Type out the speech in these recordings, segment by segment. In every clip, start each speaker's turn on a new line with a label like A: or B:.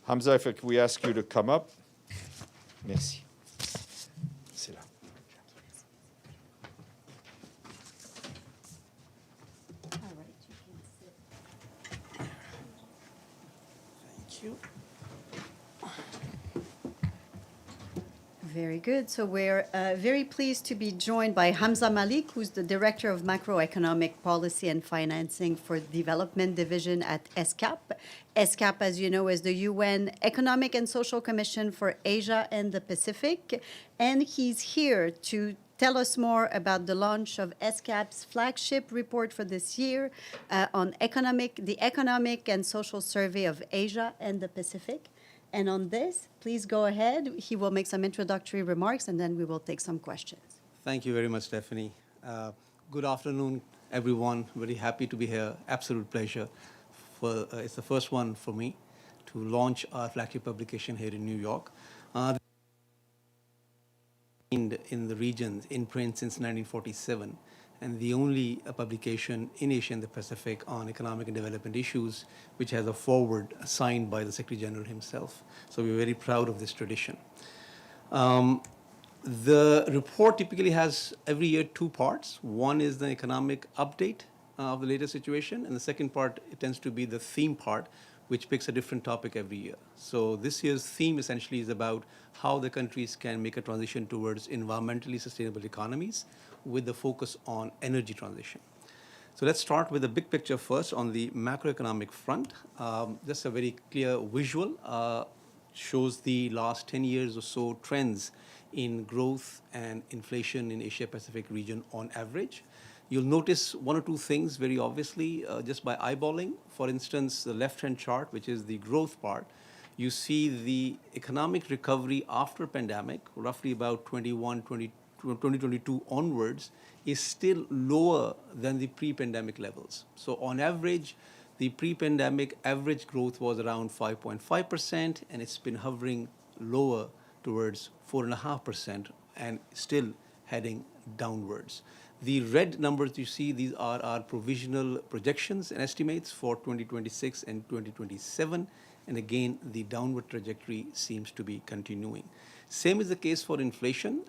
A: Hamza, if we ask you to come up. Merci. C'est là.
B: Thank you.
C: Very good. So we're very pleased to be joined by Hamza Malik, who's the Director of Macroeconomic Policy and Financing for Development Division at ESCAP. ESCAP, as you know, is the UN Economic and Social Commission for Asia and the Pacific. And he's here to tell us more about the launch of ESCAP's flagship report for this year on the Economic and Social Survey of Asia and the Pacific. And on this, please go ahead. He will make some introductory remarks, and then we will take some questions.
B: Thank you very much, Stephanie. Good afternoon, everyone. Very happy to be here. Absolute pleasure. It's the first one for me to launch our flagship publication here in New York. In the regions, in print since 1947, and the only publication in Asia and the Pacific on economic and development issues which has a foreword signed by the Secretary General himself. So we're very proud of this tradition. The report typically has every year two parts. One is the economic update of the latest situation, and the second part, it tends to be the theme part, which picks a different topic every year. So this year's theme essentially is about how the countries can make a transition towards environmentally sustainable economies with the focus on energy transition. So let's start with the big picture first on the macroeconomic front. Just a very clear visual shows the last 10 years or so trends in growth and inflation in Asia-Pacific region on average. You'll notice one or two things very obviously just by eyeballing. For instance, the left-hand chart, which is the growth part, you see the economic recovery after pandemic, roughly about 2022 onwards, is still lower than the pre-pandemic levels. So on average, the pre-pandemic average growth was around 5.5%, and it's been hovering lower towards 4.5% and still heading downwards. The red numbers you see, these are our provisional projections and estimates for 2026 and 2027. And again, the downward trajectory seems to be continuing. Same is the case for inflation.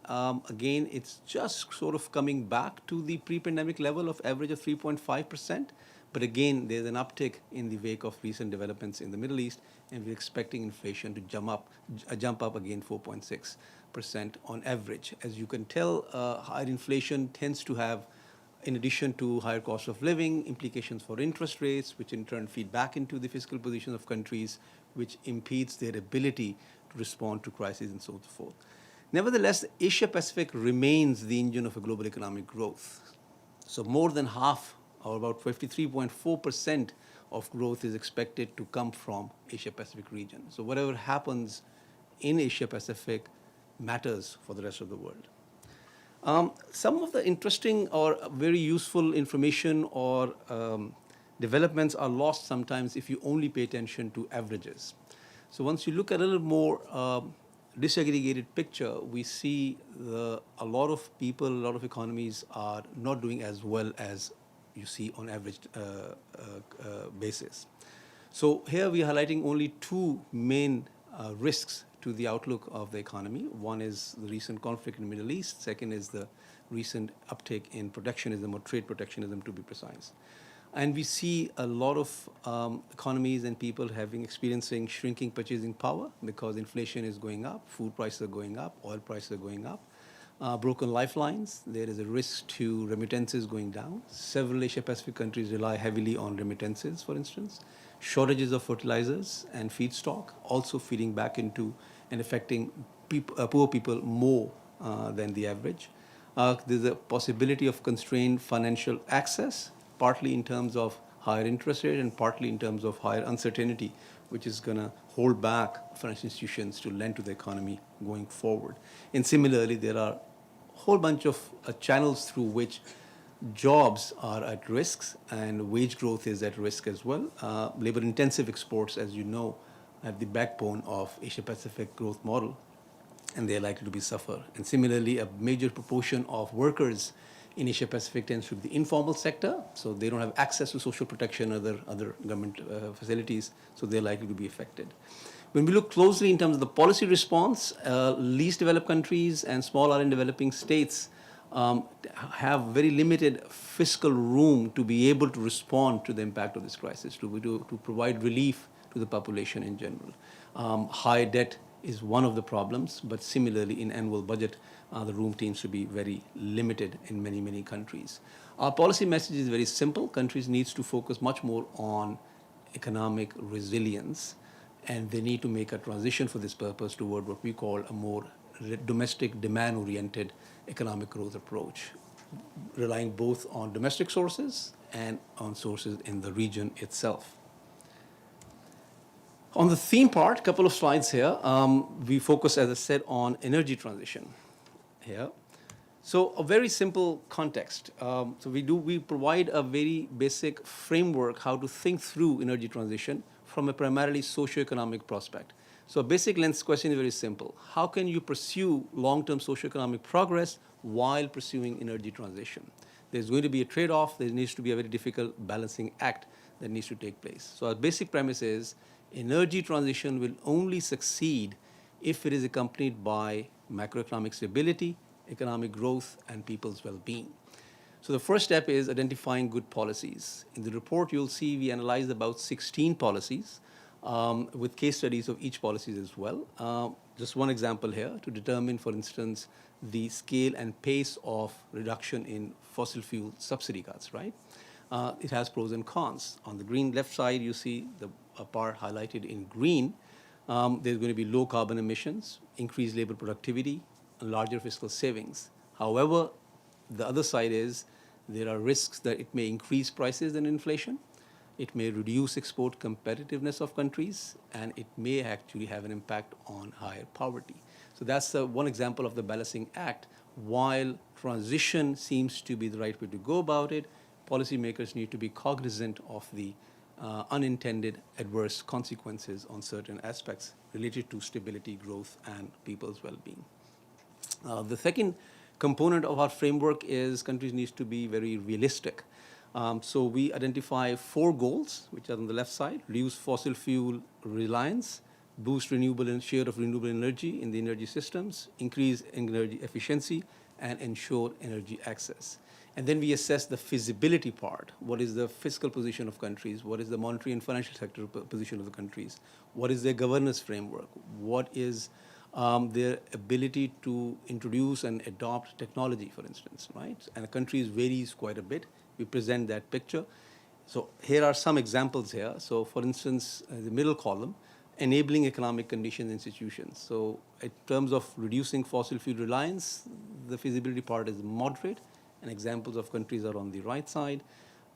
B: Again, it's just sort of coming back to the pre-pandemic level of average of 3.5%. But again, there's an uptick in the wake of recent developments in the Middle East, and we're expecting inflation to jump up again 4.6% on average. As you can tell, higher inflation tends to have, in addition to higher cost of living, implications for interest rates, which in turn feed back into the fiscal position of countries, which impedes their ability to respond to crises and so forth. Nevertheless, Asia-Pacific remains the engine of a global economic growth. So more than half, or about 53.4% of growth is expected to come from Asia-Pacific region. So whatever happens in Asia-Pacific matters for the rest of the world. Some of the interesting or very useful information or developments are lost sometimes if you only pay attention to averages. So once you look at a little more disaggregated picture, we see a lot of people, a lot of economies are not doing as well as you see on average basis. So here we are highlighting only two main risks to the outlook of the economy. One is the recent conflict in the Middle East. Second is the recent uptake in protectionism or trade protectionism, to be precise. And we see a lot of economies and people experiencing shrinking purchasing power because inflation is going up, food prices are going up, oil prices are going up. Broken lifelines, there is a risk to remittances going down. Several Asia-Pacific countries rely heavily on remittances, for instance. Shortages of fertilizers and feedstock also feeding back into and affecting poor people more than the average. There's a possibility of constrained financial access, partly in terms of higher interest rate and partly in terms of higher uncertainty, which is going to hold back financial institutions to lend to the economy going forward. And similarly, there are a whole bunch of channels through which jobs are at risk and wage growth is at risk as well. Labor-intensive exports, as you know, have the backbone of Asia-Pacific growth model, and they're likely to suffer. And similarly, a major proportion of workers in Asia-Pacific tends to be the informal sector, so they don't have access to social protection or other government facilities, so they're likely to be affected. When we look closely in terms of the policy response, least developed countries and small island developing states have very limited fiscal room to be able to respond to the impact of this crisis, to provide relief to the population in general. High debt is one of the problems, but similarly in annual budget, the room seems to be very limited in many, many countries. Our policy message is very simple. Countries need to focus much more on economic resilience, and they need to make a transition for this purpose toward what we call a more domestic demand-oriented economic growth approach, relying both on domestic sources and on sources in the region itself. On the theme part, a couple of slides here. We focus, as I said, on energy transition here. So a very simple context. We provide a very basic framework how to think through energy transition from a primarily socioeconomic prospect. So a basic lens question is very simple. How can you pursue long-term socioeconomic progress while pursuing energy transition? There's going to be a trade-off. There needs to be a very difficult balancing act that needs to take place. So our basic premise is energy transition will only succeed if it is accompanied by macroeconomic stability, economic growth, and people's well-being. So the first step is identifying good policies. In the report, you'll see we analyzed about 16 policies with case studies of each policy as well. Just one example here to determine, for instance, the scale and pace of reduction in fossil fuel subsidy cuts, right? It has pros and cons. On the green left side, you see the part highlighted in green. There's going to be low carbon emissions, increased labor productivity, and larger fiscal savings. However, the other side is there are risks that it may increase prices and inflation, it may reduce export competitiveness of countries, and it may actually have an impact on higher poverty. So that's one example of the balancing act. While transition seems to be the right way to go about it, policymakers need to be cognizant of the unintended adverse consequences on certain aspects related to stability, growth, and people's well-being. The second component of our framework is countries need to be very realistic. So we identify 4 goals, which are on the left side: reduce fossil fuel reliance, boost share of renewable energy in the energy systems, increase energy efficiency, and ensure energy access. And then we assess the feasibility part. What is the fiscal position of countries? What is the monetary and financial sector position of the countries? What is their governance framework? What is their ability to introduce and adopt technology, for instance, right? And the countries varies quite a bit. We present that picture. So here are some examples here. So for instance, the middle column, enabling economic conditions institutions. So in terms of reducing fossil fuel reliance, the feasibility part is moderate, and examples of countries are on the right side.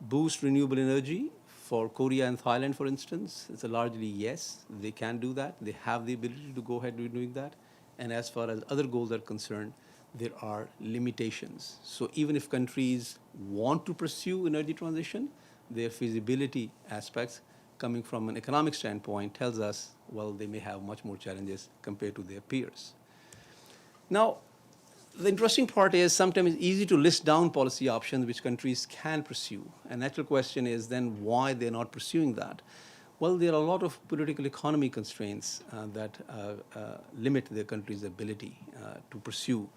B: Boost renewable energy. For Korea and Thailand, for instance, it's a largely yes, they can do that. They have the ability to go ahead and doing that. And as far as other goals are concerned, there are limitations. So even if countries want to pursue energy transition, their feasibility aspects coming from an economic standpoint tells us, well, they may have much more challenges compared to their peers. Now, the interesting part is sometimes it's easy to list down policy options which countries can pursue. A natural question is then why they're not pursuing that? Well, there are a lot of political economy constraints that limit the country's ability to pursue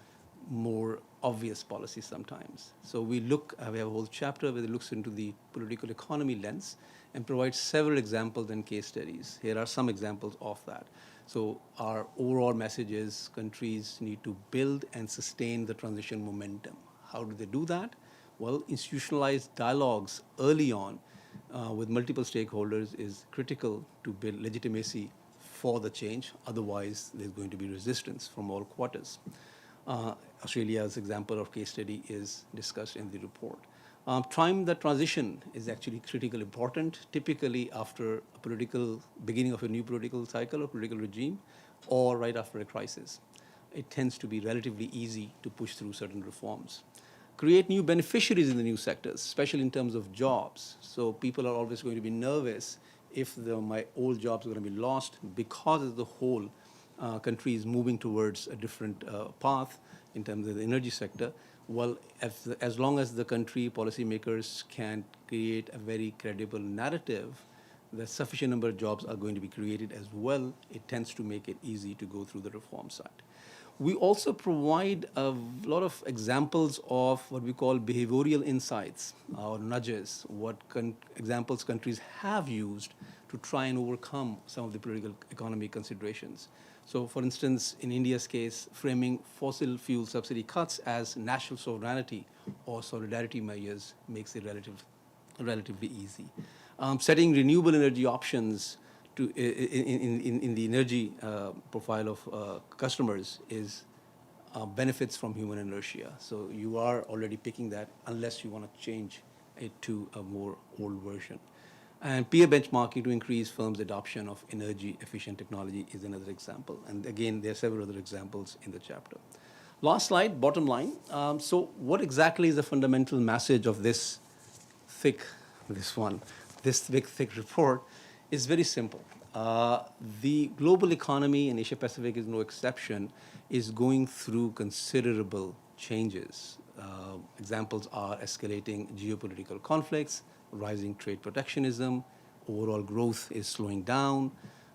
B: more obvious policies sometimes. So we have a whole chapter where it looks into the political economy lens and provides several examples and case studies. Here are some examples of that. So our overall message is countries need to build and sustain the transition momentum. How do they do that? Well, institutionalized dialogues early on with multiple stakeholders is critical to build legitimacy for the change. Otherwise, there's going to be resistance from all quarters. Australia's example of case study is discussed in the report. Time the transition is actually critically important, typically after a beginning of a new political cycle or political regime, or right after a crisis. It tends to be relatively easy to push through certain reforms. Create new beneficiaries in the new sectors, especially in terms of jobs. So people are always going to be nervous if my old jobs are going to be lost because as the whole country is moving towards a different path in terms of the energy sector. Well, as long as the country policymakers can create a very credible narrative that sufficient number of jobs are going to be created as well, it tends to make it easy to go through the reform side. We also provide a lot of examples of what we call behavioral insights or nudges, what examples countries have used to try and overcome some of the political economy considerations. So for instance, in India's case, framing fossil fuel subsidy cuts as national sovereignty or solidarity measures makes it relatively easy. Setting renewable energy options to, in the energy profile of customers is benefits from human inertia. So you are already picking that unless you want to change it to a more old version. And peer benchmarking to increase firms' adoption of energy-efficient technology is another example. And again, there are several other examples in the chapter. Last slide, bottom line. So what exactly is the fundamental message of this thick report? Is very simple. The global economy, and Asia Pacific is no exception, is going through considerable changes. Examples are escalating geopolitical conflicts, rising trade protectionism, overall growth is slowing down,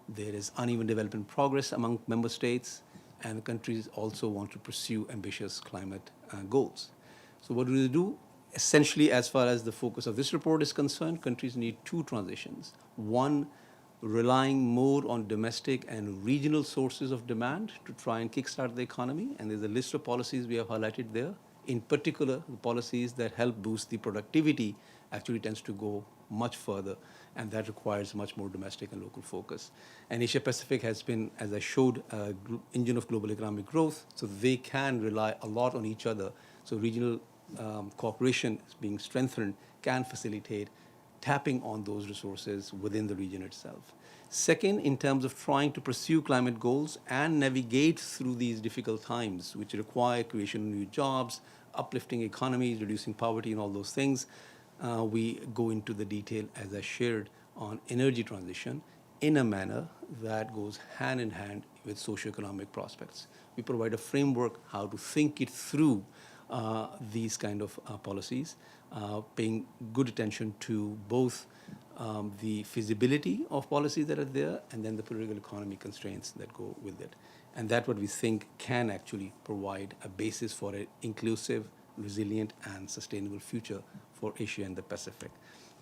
B: there is uneven development progress among member states, and countries also want to pursue ambitious climate goals. So what do they do? Essentially, as far as the focus of this report is concerned, countries need two transitions. One, relying more on domestic and regional sources of demand to try and kickstart the economy, and there's a list of policies we have highlighted there. In particular, the policies that help boost the productivity actually tends to go much further, and that requires much more domestic and local focus. And Asia Pacific has been, as I showed, an engine of global economic growth, so they can rely a lot on each other. So regional cooperation being strengthened can facilitate tapping on those resources within the region itself. Second, in terms of trying to pursue climate goals and navigate through these difficult times, which require creation of new jobs, uplifting economies, reducing poverty, and all those things, we go into the detail, as I shared, on energy transition in a manner that goes hand in hand with socioeconomic prospects. We provide a framework how to think it through these kind of policies, paying good attention to both the feasibility of policies that are there and then the political economy constraints that go with it. And that's what we think can actually provide a basis for an inclusive, resilient, and sustainable future for Asia and the Pacific.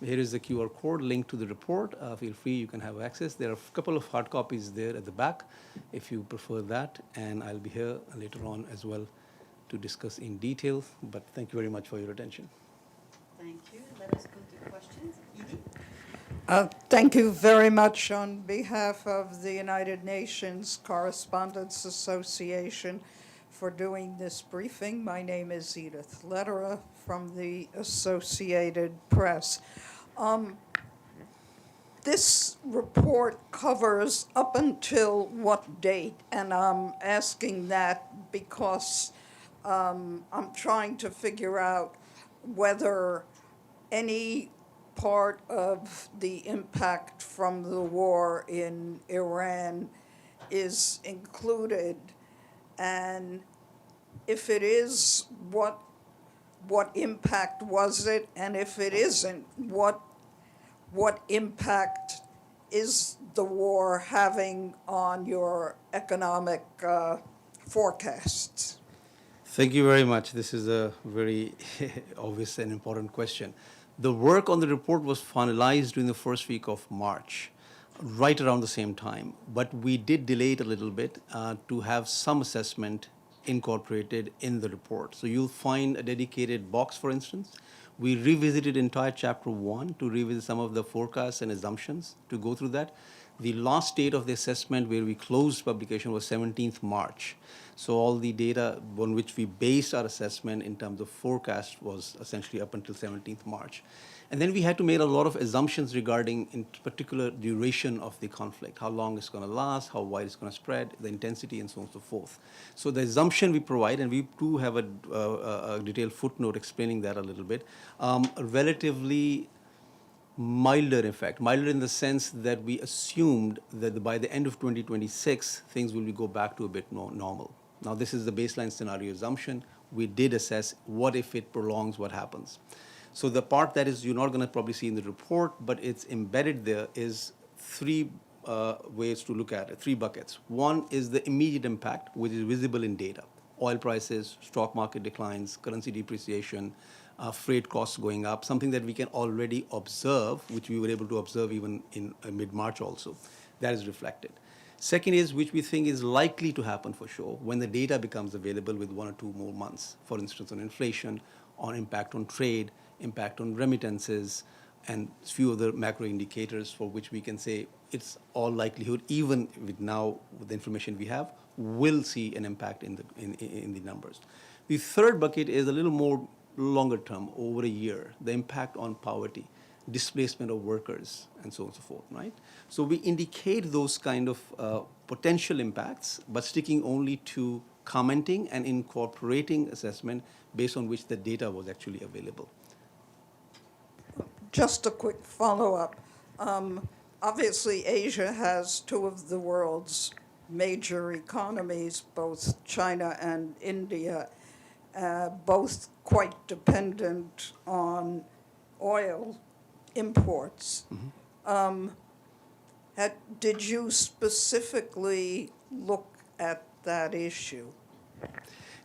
B: Here is the QR code linked to the report. Feel free, you can have access. There are a couple of hard copies there at the back if you prefer that, and I'll be here later on as well to discuss in detail, but thank you very much for your attention.
C: Thank you. Let us go to questions. Edie?
D: Thank you very much on behalf of the United Nations Correspondents Association for doing this briefing. My name is Edith Lederer from the Associated Press. This report covers up until what date? And I'm asking that because I'm trying to figure out whether any part of the impact from the war in Iran is included, and if it is, what impact was it, and if it isn't, what impact is the war having on your economic forecasts?
B: Thank you very much. This is a very obvious and important question. The work on the report was finalized during the first week of March, right around the same time. But we did delay it a little bit to have some assessment incorporated in the report. So you'll find a dedicated box, for instance. We revisited entire chapter 1 to revisit some of the forecasts and assumptions to go through that. The last date of the assessment where we closed publication was 17th March. So all the data on which we based our assessment in terms of forecast was essentially up until 17th March. And then we had to make a lot of assumptions regarding, in particular, duration of the conflict, how long it's going to last, how wide it's going to spread, the intensity, and so on and so forth. So the assumption we provide, and we do have a detailed footnote explaining that a little bit, relatively milder effect, milder in the sense that we assumed that by the end of 2026, things will go back to a bit more normal. Now, this is the baseline scenario assumption. We did assess what if it prolongs, what happens. So the part that is you're not going to probably see in the report, but it's embedded there, is three ways to look at it, three buckets. One is the immediate impact, which is visible in data. Oil prices, stock market declines, currency depreciation, freight costs going up, something that we can already observe, which we were able to observe even in mid-March also. That is reflected. Second is, which we think is likely to happen for sure, when the data becomes available with 1 or 2 more months. For instance, on inflation, on impact on trade, impact on remittances, and a few other macro indicators for which we can say it's all likelihood, even with now with the information we have, will see an impact in the numbers. The third bucket is a little more longer term, over a year, the impact on poverty, displacement of workers, and so on and so forth, right? So we indicate those kind of potential impacts, but sticking only to commenting and incorporating assessment based on which the data was actually available.
D: Just a quick follow-up. Obviously, Asia has two of the world's major economies, both China and India, both quite dependent on oil imports. Did you specifically look at that issue?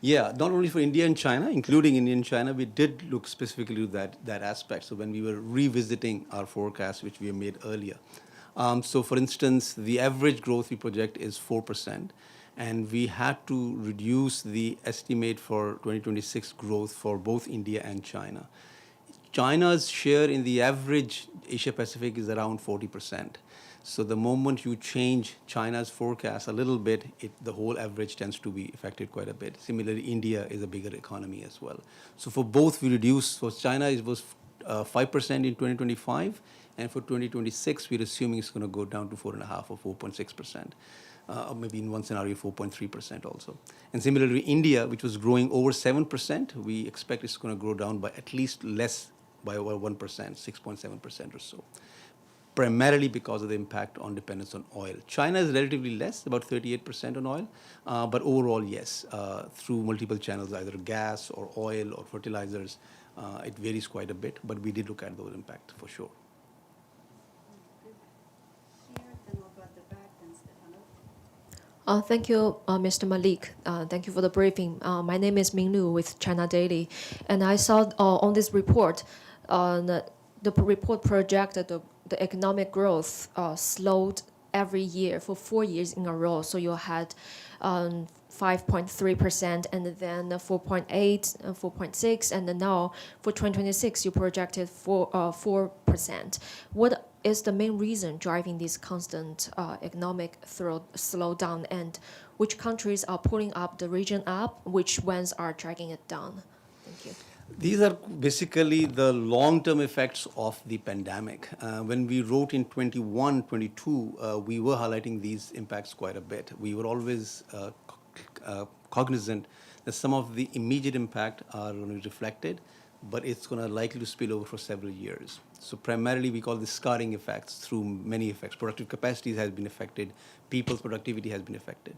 B: Yeah, not only for India and China, including India and China, we did look specifically at that aspect. So when we were revisiting our forecast, which we have made earlier. So for instance, the average growth we project is 4%, and we had to reduce the estimate for 2026 growth for both India and China. China's share in the average Asia Pacific is around 40%. So the moment you change China's forecast a little bit, the whole average tends to be affected quite a bit. Similarly, India is a bigger economy as well. So for both, we reduced. For China, it was 5% in 2025, and for 2026, we're assuming it's going to go down to 4.5 or 4.6%. Or maybe in one scenario, 4.3% also. And similarly, India, which was growing over 7%, we expect it's going to grow down by at least less by over 1%, 6.7% or so, primarily because of the impact on dependence on oil. China is relatively less, about 38% on oil, but overall, yes, through multiple channels, either gas or oil or fertilizers, it varies quite a bit, but we did look at those impacts for sure.
E: Thank you, Mr. Malik. Thank you for the briefing. My name is Ming Lu with China Daily, and I saw on this report, the report projected the economic growth slowed every year for 4 years in a row. So you had 5.3%, and then 4.8, 4.6, and then now for 2026 you projected 4%. What is the main reason driving this constant economic slowdown, and which countries are pulling up the region up, which ones are dragging it down? Thank you.
B: These are basically the long-term effects of the pandemic. When we wrote in 21, 22, we were highlighting these impacts quite a bit. We were always cognizant that some of the immediate impact are going to be reflected, but it's going to likely to spill over for several years. So primarily we call this scarring effects through many effects. Productive capacity has been affected, people's productivity has been affected.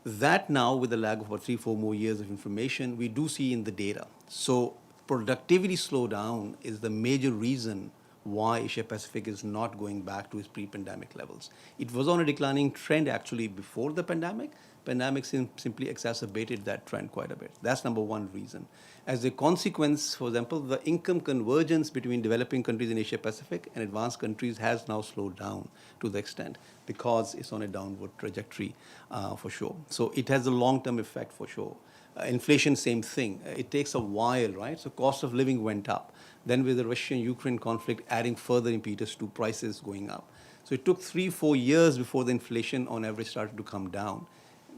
B: That now, with a lag of about 3-4 more years of information, we do see in the data. So productivity slowdown is the major reason why Asia Pacific is not going back to its pre-pandemic levels. It was on a declining trend actually before the pandemic. Pandemic simply exacerbated that trend quite a bit. That's number one reason. As a consequence, for example, the income convergence between developing countries in Asia Pacific and advanced countries has now slowed down to the extent because it's on a downward trajectory for sure. So it has a long-term effect for sure. Inflation, same thing. It takes a while, right? So cost of living went up. Then with the Russian-Ukraine conflict adding further impetus to prices going up. So it took 3-4 years before the inflation on average started to come down,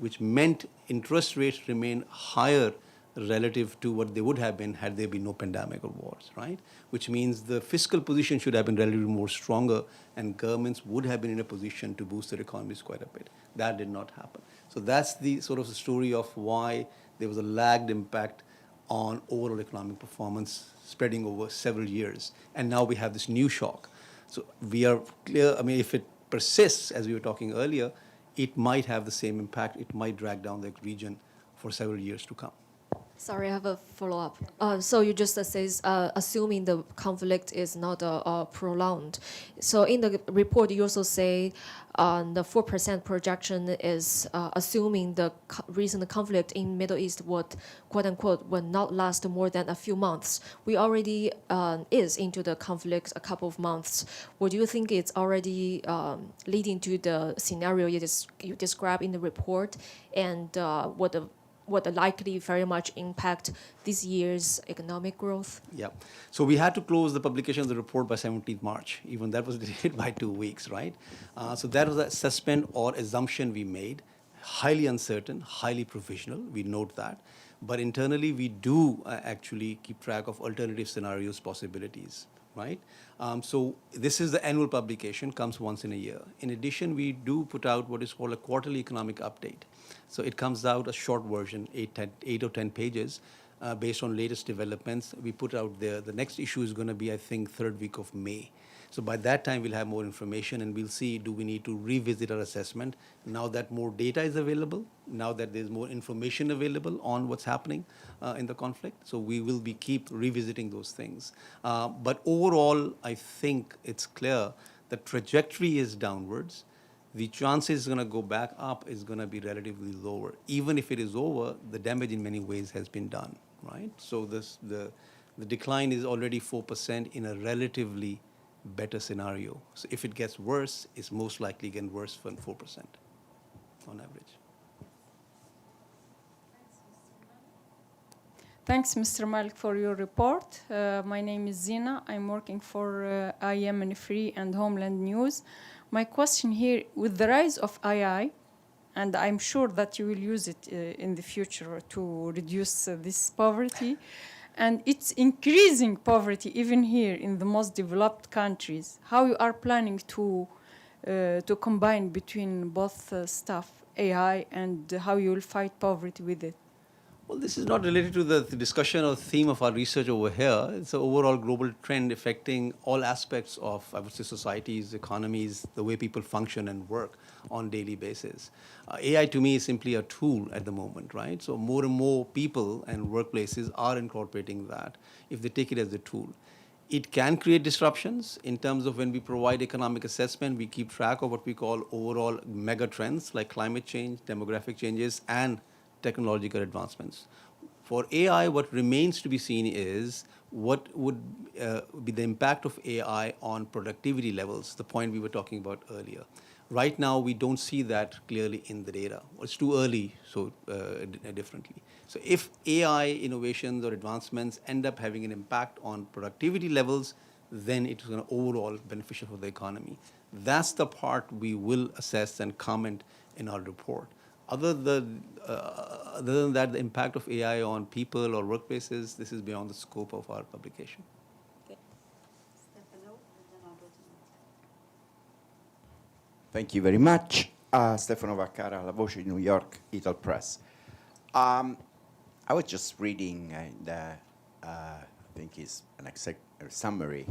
B: which meant interest rates remained higher relative to what they would have been had there been no pandemic or wars, right? Which means the fiscal position should have been relatively more stronger and governments would have been in a position to boost their economies quite a bit. That did not happen. So that's the sort of the story of why there was a lagged impact on overall economic performance spreading over several years. And now we have this new shock. So we are clear, I mean, if it persists, as we were talking earlier, it might have the same impact. It might drag down the region for several years to come.
E: Sorry, I have a follow-up. So you just says assuming the conflict is not prolonged. So in the report, you also say the 4% projection is assuming the recent conflict in Middle East would, quote unquote, will not last more than a few months. We already is into the conflict a couple of months. Would you think it's already leading to the scenario you describe in the report, and what likely very much impact this year's economic growth?
B: Yeah. So we had to close the publication of the report by 17th March. Even that was delayed by 2 weeks, right? So that was a assessment or assumption we made, highly uncertain, highly provisional. We note that. But internally, we do actually keep track of alternative scenarios, possibilities, right? So this is the annual publication, comes once in a year. In addition, we do put out what is called a quarterly economic update. So it comes out a short version, 8 or 10 pages, based on latest developments. We put out there. The next issue is going to be, I think, third week of May. So by that time, we'll have more information, and we'll see, do we need to revisit our assessment now that more data is available, now that there's more information available on what's happening in the conflict. So we will be keep revisiting those things. But overall, I think it's clear the trajectory is downwards. The chances it's going to go back up is going to be relatively lower. Even if it is over, the damage in many ways has been done, right? So the decline is already 4% in a relatively better scenario. So if it gets worse, it's most likely getting worse than 4% on average.
F: Thanks, Mr. Malik, for your report. My name is Zina. I'm working for IM and Free and Homeland News. My question here, with the rise of AI, and I'm sure that you will use it in the future to reduce this poverty, and it's increasing poverty even here in the most developed countries, how you are planning to combine between both stuff, AI, and how you will fight poverty with it?
B: Well, this is not related to the discussion or theme of our research over here. It's an overall global trend affecting all aspects of, I would say, societies, economies, the way people function and work on a daily basis. AI to me is simply a tool at the moment, right? So more and more people and workplaces are incorporating that if they take it as a tool. It can create disruptions in terms of when we provide economic assessment, we keep track of what we call overall mega trends like climate change, demographic changes, and technological advancements. For AI, what remains to be seen is what would be the impact of AI on productivity levels, the point we were talking about earlier. Right now, we don't see that clearly in the data. It's too early, so differently. So if AI innovations or advancements end up having an impact on productivity levels, then it's going to overall beneficial for the economy. That's the part we will assess and comment in our report. Other than that, the impact of AI on people or workplaces, this is beyond the scope of our publication.
G: Thank you very much. Stefano Vaccara, La Voce, New York, Eagle Press. I was just reading, I think it's a summary,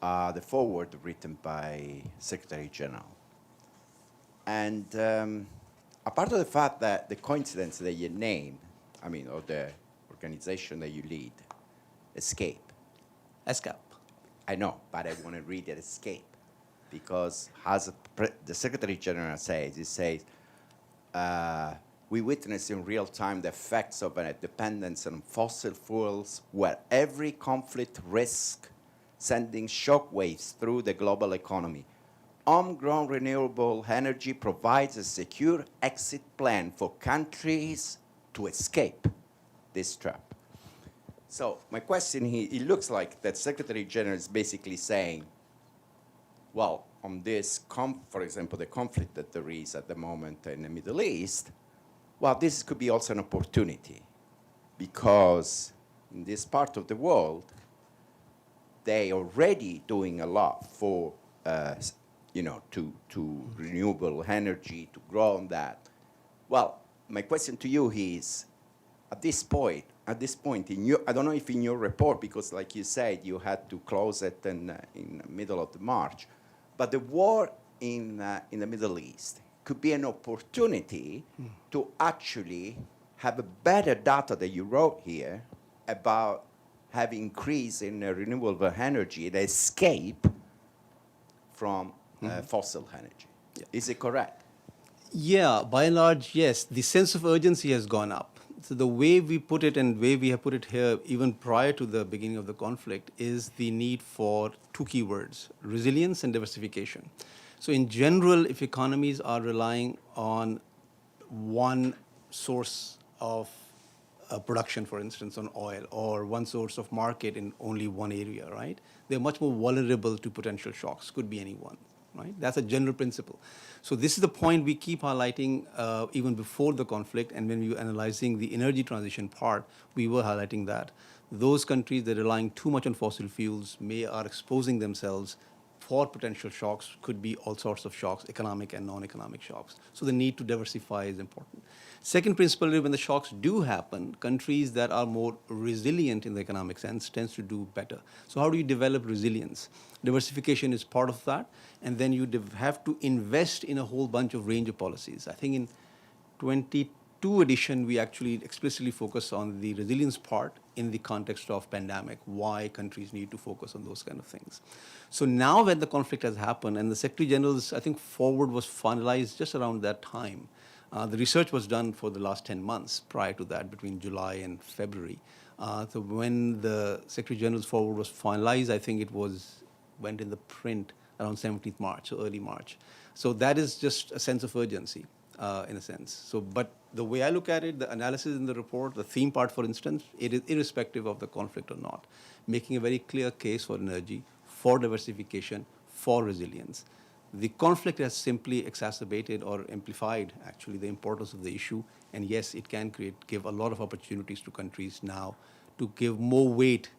G: the foreword written by Secretary General. And apart from the fact that the coincidence that you name, or the organization that you lead, ESCAP.
B: ESCAP.
G: I know, but I want to read it, ESCAP, because as the Secretary General says, he says, we witness in real time the effects of a dependence on fossil fuels, where every conflict risks sending shockwaves through the global economy. Homegrown renewable energy provides a secure exit plan for countries to escape this trap. So my question here, it looks like that Secretary General is basically saying, well, on this, for example, the conflict that there is at the moment in the Middle East, well, this could be also an opportunity, because in this part of the world, they are already doing a lot for to renewable energy, to grow on that. Well, my question to you is, at this point, in your, I don't know if in your report, because like you said, you had to close it in the middle of March, but the war in the Middle East could be an opportunity to actually have a better data that you wrote here about having increase in renewable energy, the escape from fossil energy. Is it correct?
B: Yeah, by and large, yes. The sense of urgency has gone up. So the way we put it and way we have put it here, even prior to the beginning of the conflict, is the need for two keywords: resilience and diversification. So in general, if economies are relying on one source of production, for instance, on oil, or one source of market in only one area, right? They're much more vulnerable to potential shocks, could be anyone, right? That's a general principle. So this is the point we keep highlighting even before the conflict, and when we were analyzing the energy transition part, we were highlighting that. Those countries that are relying too much on fossil fuels are exposing themselves for potential shocks, could be all sorts of shocks, economic and non-economic shocks. So the need to diversify is important. Second principle is when the shocks do happen, countries that are more resilient in the economic sense tends to do better. So how do you develop resilience? Diversification is part of that, and then you have to invest in a whole bunch of range of policies. I think in 22 edition, we actually explicitly focus on the resilience part in the context of pandemic, why countries need to focus on those kind of things. So now when the conflict has happened, and the Secretary General's, I think, forward was finalized just around that time. The research was done for the last 10 months prior to that, between July and February. So when the Secretary General's forward was finalized, I think it went in the print around 17th March, so early March. So that is just a sense of urgency, in a sense. So, but the way I look at it, the analysis in the report, the theme part, for instance, it is irrespective of the conflict or not, making a very clear case for energy, for diversification, for resilience. The conflict has simply exacerbated or amplified, actually, the importance of the issue. And yes, it can give a lot of opportunities to countries now to give more weight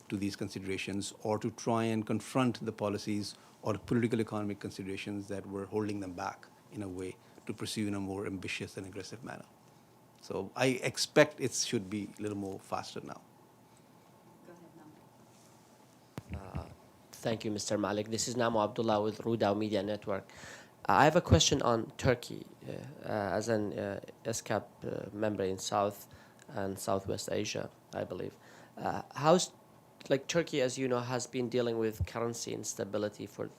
B: to these considerations, or to try and confront the policies or political economic considerations that were holding them back in a way to pursue in a more ambitious and aggressive manner. So I expect it should be a little more faster now.
C: Go ahead, Nam.
H: Thank you, Mr. Malik. This is Namo Abdullah with Rudao Media Network. I have a question on Turkey. As an ESCAP member in South and Southwest Asia, I believe. Turkey, as you know, has been dealing with currency instability for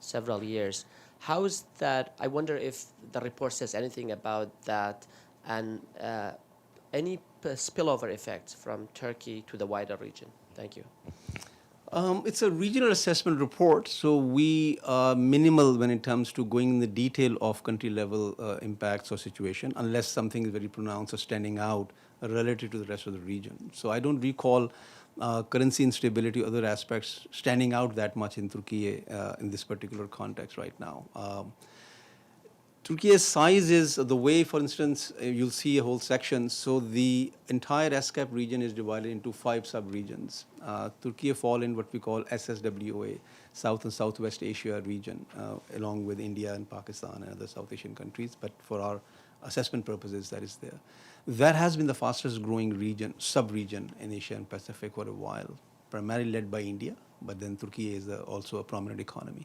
H: several years. How is that? I wonder if the report says anything about that, and any spillover effects from Turkey to the wider region. Thank you.
B: It's a regional assessment report, so we are minimal when it comes to going in the detail of country level impacts or situation, unless something is very pronounced or standing out relative to the rest of the region. So I don't recall currency instability, other aspects standing out that much in Turkey in this particular context right now. Turkey's size is the way, for instance, you'll see a whole section. So the entire ESCAP region is divided into 5 sub-regions. Turkey fall in what we call SSWA, South and Southwest Asia region, along with India and Pakistan and other South Asian countries. But for our assessment purposes, that is there. That has been the fastest growing region, sub-region in Asia and Pacific for a while, primarily led by India, but then Turkey is also a prominent economy.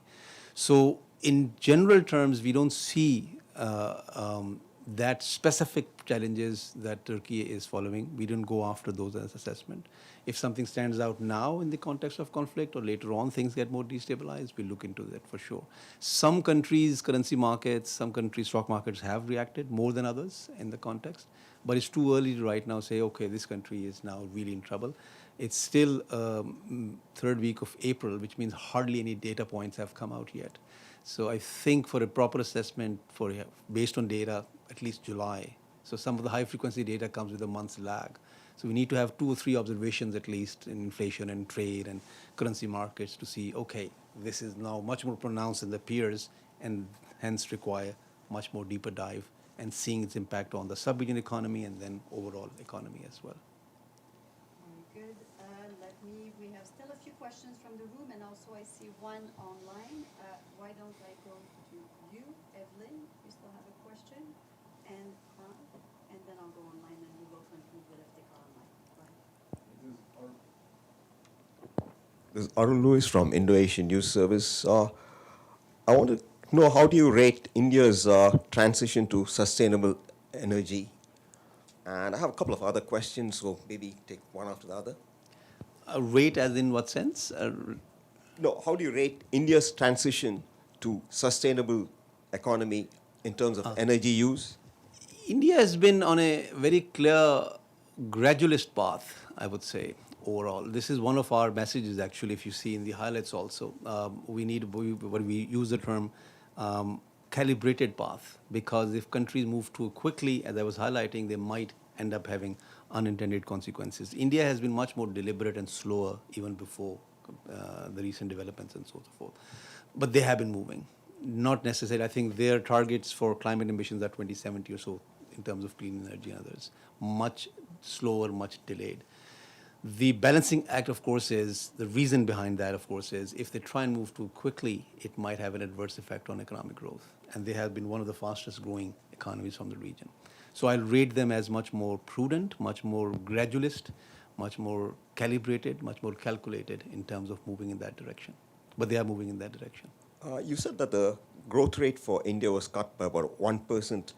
B: So in general terms, we don't see that specific challenges that Turkey is following. We don't go after those as assessment. If something stands out now in the context of conflict, or later on things get more destabilized, we look into that for sure. Some countries' currency markets, some countries' stock markets have reacted more than others in the context, but it's too early to right now say, okay, this country is now really in trouble. It's still third week of April, which means hardly any data points have come out yet. So I think for a proper assessment based on data, at least July. So some of the high frequency data comes with a month's lag. So we need to have 2 or 3 observations at least in inflation and trade and currency markets to see, okay, this is now much more pronounced than the peers, and hence require much more deeper dive and seeing its impact on the sub-region economy and then overall economy as well.
C: Very good. We have still a few questions from the room, and also I see one online. Why don't I go to you, Evelyn? You still have a question? And then I'll go online, and we will conclude with Iftikhar online. Go ahead.
I: This is Arun Lewis from Indo-Asian News Service. I want to know, how do you rate India's transition to sustainable energy? And I have a couple of other questions, so maybe take one after the other.
B: Rate as in what sense?
I: No, how do you rate India's transition to sustainable economy in terms of energy use?
B: India has been on a very clear gradualist path, I would say, overall. This is one of our messages, actually, if you see in the highlights also. We use the term calibrated path, because if countries move too quickly, as I was highlighting, they might end up having unintended consequences. India has been much more deliberate and slower even before the recent developments and so forth. But they have been moving. Not necessarily. I think their targets for climate emissions are 2070 or so in terms of clean energy and others. Much slower, much delayed. The balancing act, of course, is the reason behind that, of course, is if they try and move too quickly, it might have an adverse effect on economic growth. And they have been one of the fastest growing economies from the region. So I'll rate them as much more prudent, much more gradualist, much more calibrated, much more calculated in terms of moving in that direction. But they are moving in that direction.
I: You said that the growth rate for India was cut by about 1%.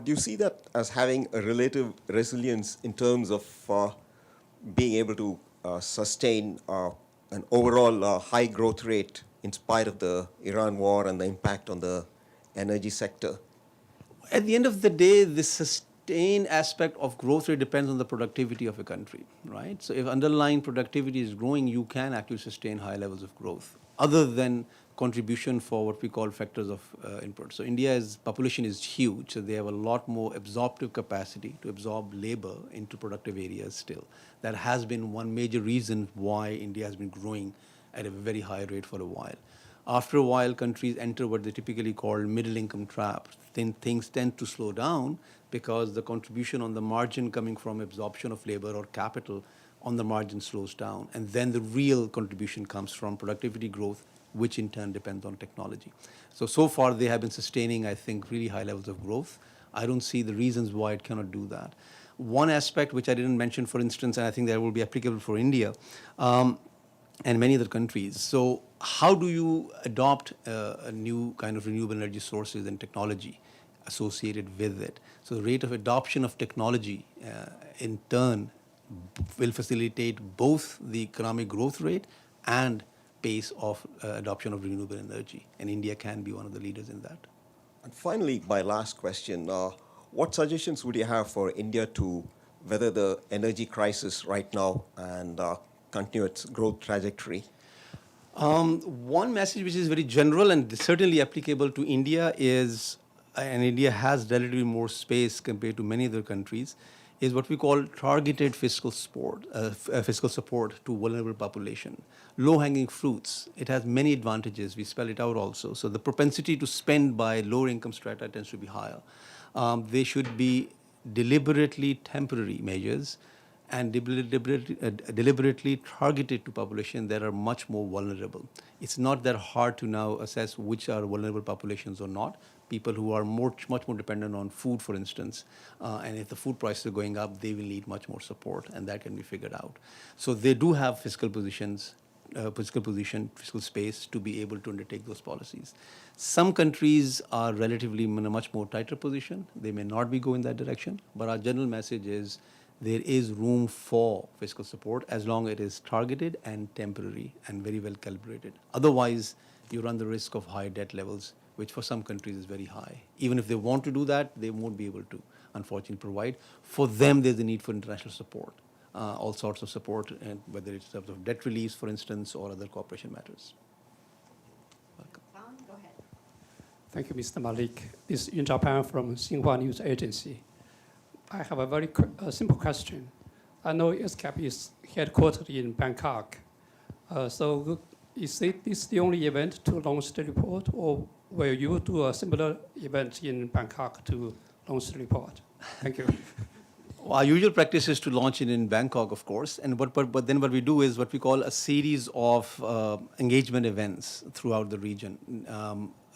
I: Do you see that as having a relative resilience in terms of being able to sustain an overall high growth rate in spite of the Iran war and the impact on the energy sector?
B: At the end of the day, the sustained aspect of growth rate depends on the productivity of a country, right? So if underlying productivity is growing, you can actually sustain high levels of growth, other than contribution for what we call factors of input. So India's population is huge, so they have a lot more absorptive capacity to absorb labor into productive areas still. That has been one major reason why India has been growing at a very high rate for a while. After a while, countries enter what they typically call middle income trap. Then things tend to slow down because the contribution on the margin coming from absorption of labor or capital on the margin slows down. And then the real contribution comes from productivity growth, which in turn depends on technology. So far they have been sustaining, I think, really high levels of growth. I don't see the reasons why it cannot do that. One aspect which I didn't mention, for instance, and I think that will be applicable for India, and many other countries. So how do you adopt a new kind of renewable energy sources and technology associated with it? So the rate of adoption of technology in turn will facilitate both the economic growth rate and pace of adoption of renewable energy. And India can be one of the leaders in that.
I: And finally, my last question, what suggestions would you have for India to weather the energy crisis right now and continue its growth trajectory?
B: One message which is very general and certainly applicable to India is, and India has relatively more space compared to many other countries, is what we call targeted fiscal support to vulnerable population. Low-hanging fruits. It has many advantages. We spell it out also. So the propensity to spend by lower income strata tends to be higher. They should be deliberately temporary measures and deliberately targeted to populations that are much more vulnerable. It's not that hard to now assess which are vulnerable populations or not. People who are much more dependent on food, for instance, and if the food prices are going up, they will need much more support, and that can be figured out. So they do have fiscal space to be able to undertake those policies. Some countries are relatively in a much more tighter position. They may not be going that direction, but our general message is there is room for fiscal support as long as it is targeted and temporary and very well calibrated. Otherwise, you run the risk of high debt levels, which for some countries is very high. Even if they want to do that, they won't be able to, unfortunately, provide. For them, there's a need for international support, all sorts of support, and whether it's in terms of debt release, for instance, or other cooperation matters. Welcome.
C: Go ahead.
J: Thank you, Mr. Malik. This is Yun Japan from Xinhua News Agency. I have a very simple question. I know ESCAP is headquartered in Bangkok. So is this the only event to launch the report, or will you do a similar event in Bangkok to launch the report? Thank you.
B: Well, our usual practice is to launch it in Bangkok, of course, and but then what we do is what we call a series of engagement events throughout the region,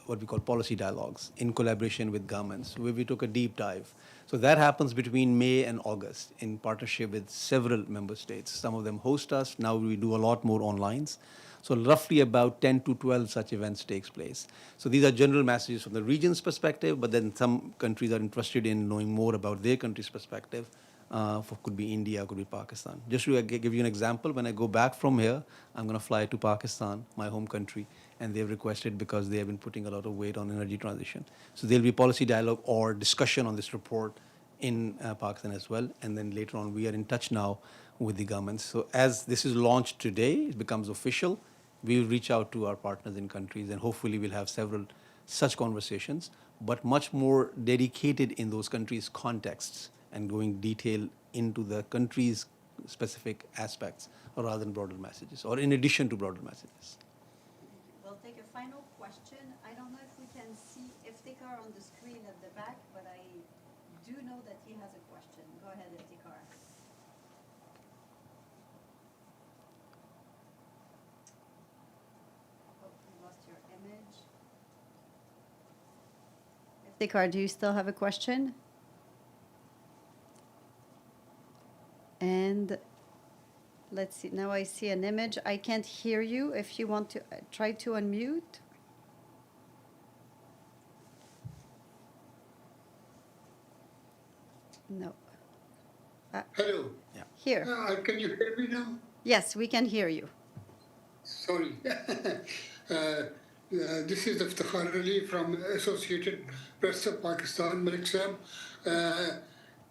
B: what we call policy dialogues in collaboration with governments, where we took a deep dive. So that happens between May and August in partnership with several member states. Some of them host us. Now we do a lot more online. So roughly about 10 to 12 such events takes place. So these are general messages from the region's perspective, but then some countries are interested in knowing more about their country's perspective. could be India, could be Pakistan. Just to give you an example, when I go back from here, I'm going to fly to Pakistan, my home country, and they've requested because they have been putting a lot of weight on energy transition. So there'll be policy dialogue or discussion on this report in Pakistan as well. And then later on, we are in touch now with the governments. So as this is launched today, it becomes official, we will reach out to our partners in countries, and hopefully we'll have several such conversations, but much more dedicated in those countries' contexts and going detail into the country's specific aspects rather than broader messages, or in addition to broader messages.
C: We'll take a final question. I don't know if we can see Iftikhar on the screen at the back, but I do know that he has a question. Go ahead, Iftikhar. Oh, we lost your image. Iftikhar, do you still have a question? And let's see, now I see an image. I can't hear you. If you want to try to unmute. No.
K: Hello.
C: Here.
K: Can you hear me now?
C: Yes, we can hear you.
K: Sorry. This is Iftikhar Ali from Associated Press of Pakistan, Malik Sam.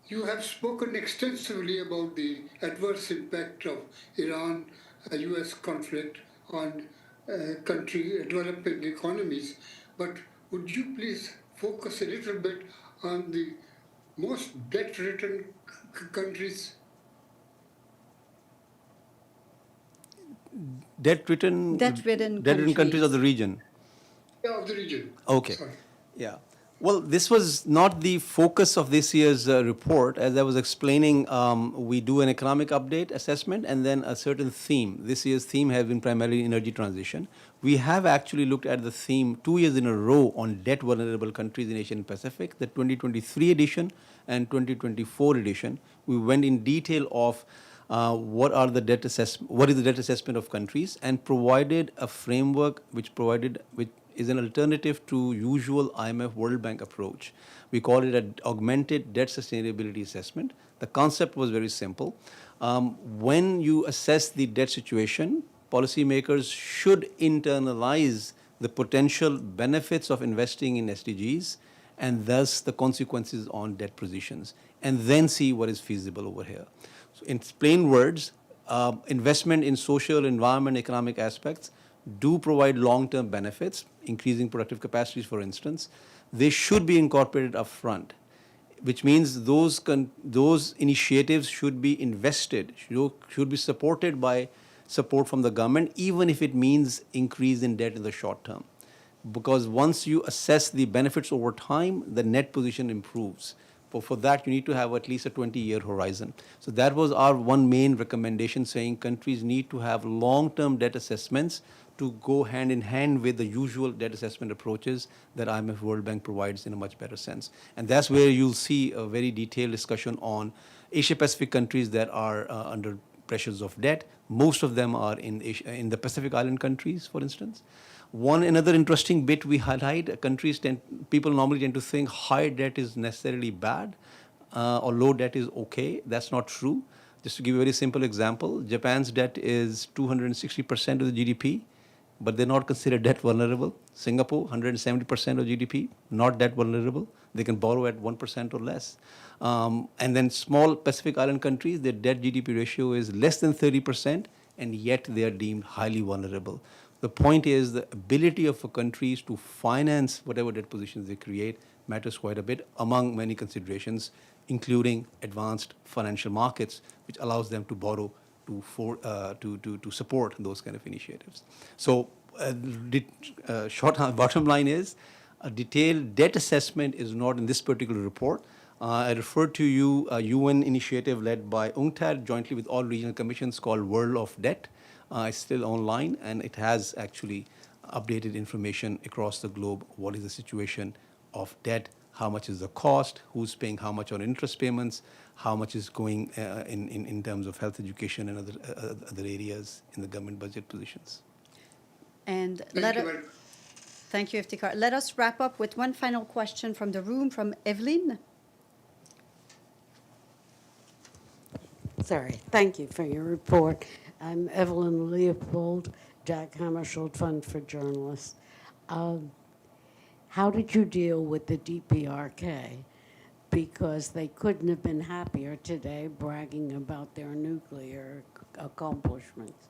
K: You have spoken extensively about the adverse impact of Iran-US conflict on developing economies, but would you please focus a little bit on the most debt-ridden countries?
B: Debt-ridden countries of the region.
K: Yeah, of the region.
B: Okay.
K: Sorry.
B: Yeah. Well, this was not the focus of this year's report. As I was explaining, we do an economic update assessment and then a certain theme. This year's theme has been primarily energy transition. We have actually looked at the theme 2 years in a row on debt vulnerable countries in Asia and Pacific, the 2023 edition and 2024 edition. We went in detail of what is the debt assessment of countries, and provided a framework which is an alternative to usual IMF World Bank approach. We call it an augmented debt sustainability assessment. The concept was very simple. When you assess the debt situation, policymakers should internalize the potential benefits of investing in SDGs and thus the consequences on debt positions, and then see what is feasible over here. So in plain words, investment in social, environment, economic aspects do provide long-term benefits, increasing productive capacities, for instance. They should be incorporated upfront, which means those initiatives should be invested, should be supported by support from the government, even if it means increase in debt in the short term. Because once you assess the benefits over time, the net position improves. But for that, you need to have at least a 20-year horizon. So that was our one main recommendation, saying countries need to have long-term debt assessments to go hand in hand with the usual debt assessment approaches that IMF World Bank provides in a much better sense. And that's where you'll see a very detailed discussion on Asia-Pacific countries that are under pressures of debt. Most of them are in the Pacific Island countries, for instance. Another interesting bit we highlight, people normally tend to think high debt is necessarily bad or low debt is okay. That's not true. Just to give you a very simple example, Japan's debt is 260% of the GDP, but they're not considered debt vulnerable. Singapore, 170% of GDP, not debt vulnerable. They can borrow at 1% or less. And then small Pacific Island countries, their debt GDP ratio is less than 30%, and yet they are deemed highly vulnerable. The point is the ability of countries to finance whatever debt positions they create matters quite a bit, among many considerations, including advanced financial markets, which allows them to borrow to support those kind of initiatives. So bottom line is, a detailed debt assessment is not in this particular report. I referred to you a UN initiative led by UNCTAD jointly with all regional commissions called World of Debt. It's still online, and it has actually updated information across the globe. What is the situation of debt? How much is the cost? Who's paying how much on interest payments? How much is going in terms of health education and other areas in the government budget positions?
C: And
K: Thank you,
C: Iftikhar. Let us wrap up with one final question from the room, from Evelyn.
L: Sorry, thank you for your report. I'm Evelyn Leopold, Jack Hammarskjöld Fund for Journalists. How did you deal with the DPRK? Because they couldn't have been happier today bragging about their nuclear accomplishments.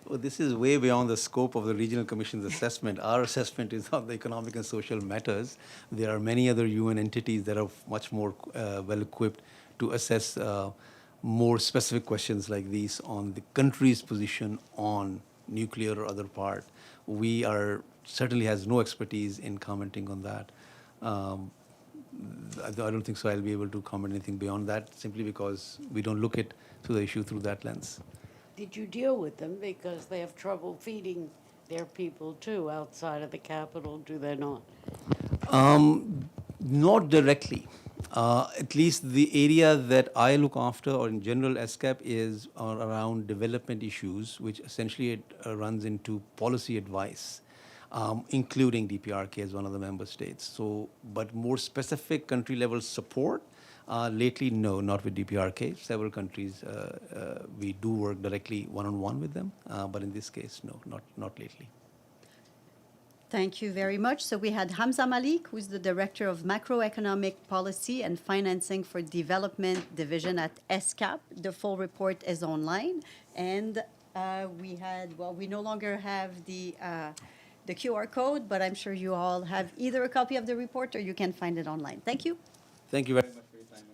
B: Well, this is way beyond the scope of the Regional Commission's assessment. Our assessment is on the economic and social matters. There are many other UN entities that are much more well-equipped to assess more specific questions like these on the country's position on nuclear or other part. We are certainly has no expertise in commenting on that. I don't think so I'll be able to comment anything beyond that, simply because we don't look at the issue through that lens.
L: Did you deal with them because they have trouble feeding their people too outside of the capital, do they not?
B: Not directly. At least the area that I look after, or in general ESCAP, is around development issues, which essentially it runs into policy advice, including DPRK as one of the member states. So, but more specific country level support, lately, no, not with DPRK. Several countries, we do work directly one-on-one with them, but in this case, no, not lately.
C: Thank you very much. So we had Hamza Malik, who's the Director of Macroeconomic Policy and Financing for Development Division at ESCAP. The full report is online. And we no longer have the QR code, but I'm sure you all have either a copy of the report or you can find it online. Thank you.
B: Thank you very much for your time.